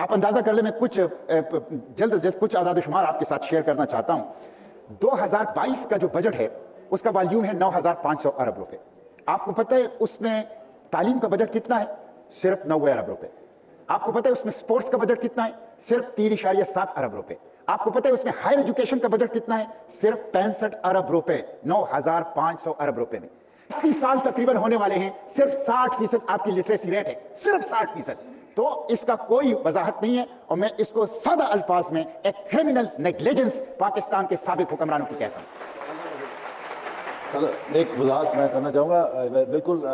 آپ اندازہ کر لیں, میں کچھ جلد کچھ اعداد و شمار آپ کے ساتھ شیئر کرنا چاہتا ہوں. 2022 کا جو بجٹ ہے اس کا والیوم ہے 9,500 ارب روپے. آپ کو پتہ ہے اس میں تعلیم کا بجٹ کتنا ہے؟ صرف 90 ارب روپے. آپ کو پتہ ہے اس میں سپورٹس کا بجٹ کتنا ہے؟ صرف 3.7 ارب روپے. آپ کو پتہ ہے اس میں ہائر ایجوکیشن کا بجٹ کتنا ہے؟ صرف 65 ارب روپے. 9,500 ارب روپے میں 80 سال تقریباً ہونے والے ہیں, صرف 60% آپ کی لٹریسی ریٹ ہے, صرف 60%. تو اس کا کوئی وضاحت نہیں ہے, اور میں اس کو سادہ الفاظ میں ایک کرمنل نیگلیجنس پاکستان کے سابق حکمرانوں کی کہتا ہوں. ایک وضاحت میں کرنا چاہوں گا. بالکل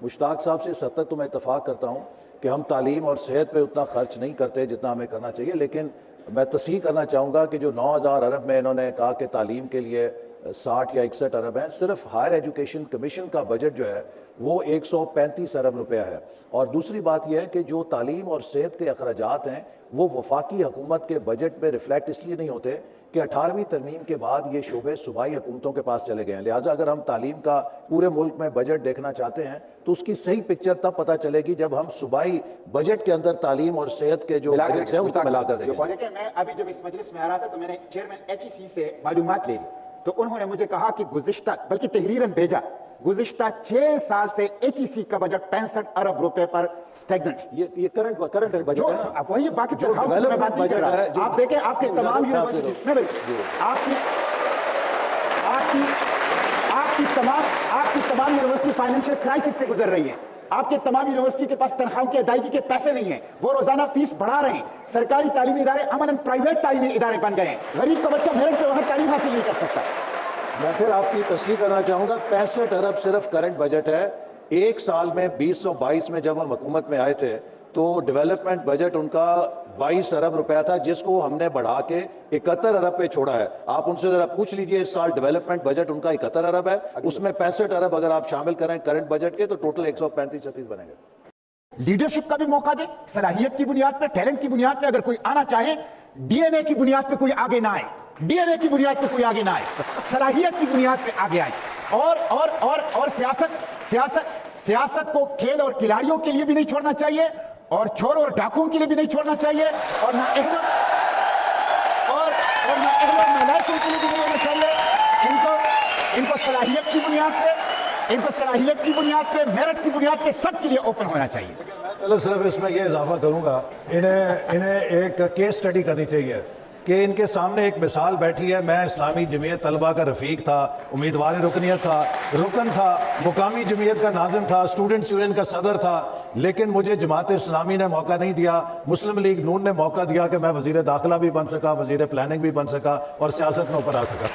مشتاق صاحب سے اس حد تک تو میں اتفاق کرتا ہوں کہ ہم تعلیم اور صحت پہ اتنا خرچ نہیں کرتے جتنا ہمیں کرنا چاہیے, لیکن میں تصحیح کرنا چاہوں گا کہ جو 9,000 ارب میں انہوں نے کہا کہ تعلیم کے لیے 60 یا 61 ارب ہیں, صرف ہائر ایجوکیشن کمیشن کا بجٹ جو ہے وہ 135 ارب روپیہ ہے. اور دوسری بات یہ ہے کہ جو تعلیم اور صحت کے اخراجات ہیں وہ وفاقی حکومت کے بجٹ میں ریفلیکٹ اس لیے نہیں ہوتے کہ 18ویں ترمیم کے بعد یہ شعبے صوبائی حکومتوں کے پاس چلے گئے ہیں. لہٰذا اگر ہم تعلیم کا پورے ملک میں بجٹ دیکھنا چاہتے ہیں تو اس کی صحیح پکچر تب پتہ چلے گی جب ہم صوبائی بجٹ کے اندر تعلیم اور صحت کے جو بجٹس ہیں اس کو ملا کر دیکھیں گے. میں ابھی جب اس مجلس میں آ رہا تھا تو میں نے چیئرمین HEC سے معلومات لے لی, تو انہوں نے مجھے کہا کہ گزشتہ, بلکہ تحریراً بھیجا, گزشتہ 6 سال سے HEC کا بجٹ 65 ارب روپے پر سٹیگنٹ ہے. یہ کرنٹ بجٹ ہے نا, اب وہی باقی جو ڈیولپمنٹ بجٹ ہے. آپ دیکھیں آپ کے تمام یونیورسٹیز, آپ کی تمام یونیورسٹی فائنینشیل کرائسس سے گزر رہی ہے. آپ کے تمام یونیورسٹی کے پاس تنخواہوں کی ادائیگی کے پیسے نہیں ہیں, وہ روزانہ فیس بڑھا رہے ہیں. سرکاری تعلیمی ادارے عملاً پرائیویٹ تعلیمی ادارے بن گئے ہیں. غریب کا بچہ میرٹ پہ وہاں تعلیم حاصل نہیں کر سکتا. میں پھر آپ کی تصحیح کرنا چاہوں گا, 65 ارب صرف کرنٹ بجٹ ہے. ایک سال میں 2022 میں جب ہم حکومت میں آئے تھے تو ڈیولپمنٹ بجٹ ان کا 22 ارب روپیہ تھا, جس کو ہم نے بڑھا کے 71 ارب پہ چھوڑا ہے. آپ ان سے ذرا پوچھ لیجئے, اس سال ڈیولپمنٹ بجٹ ان کا 71 ارب ہے, اس میں 65 ارب اگر آپ شامل کریں کرنٹ بجٹ کے تو ٹوٹل 135-36 بنے گا. لیڈرشپ کا بھی موقع دے, صلاحیت کی بنیاد پہ, ٹیلنٹ کی بنیاد پہ. اگر کوئی آنا چاہے, DNA کی بنیاد پہ کوئی آگے نہ آئے, DNA کی بنیاد پہ کوئی آگے نہ آئے, صلاحیت کی بنیاد پہ آگے آئے. اور سیاست کو کھیل اور کھلاڑیوں کے لیے بھی نہیں چھوڑنا چاہیے, اور چوروں اور ڈاکوؤں کے لیے بھی نہیں چھوڑنا چاہیے, اور نہ احمد اور نالائقوں کے لیے بھی نہیں ہونا چاہیے. ان کو صلاحیت کی بنیاد پہ, میرٹ کی بنیاد پہ سب کے لیے اوپن ہونا چاہیے. چلو صرف اس میں یہ اضافہ کروں گا, انہیں ایک کیس سٹڈی کرنی چاہیے کہ ان کے سامنے ایک مثال بیٹھی ہے. میں اسلامی جمعیت طلبہ کا رفیق تھا, امیدوار رکنیت تھا, رکن تھا, مقامی جمعیت کا ناظم تھا, اسٹوڈنٹس یونین کا صدر تھا, لیکن مجھے جماعت اسلامی نے موقع نہیں دیا. مسلم لیگ نون نے موقع دیا کہ میں وزیر داخلہ بھی بن سکا, وزیر پلاننگ بھی بن سکا, اور سیاست میں اوپر آ سکا.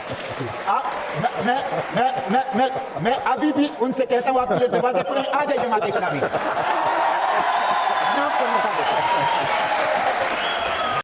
میں ابھی بھی ان سے کہتا ہوں, آپ کے دروازے پر آ جائے جماعت اسلامی.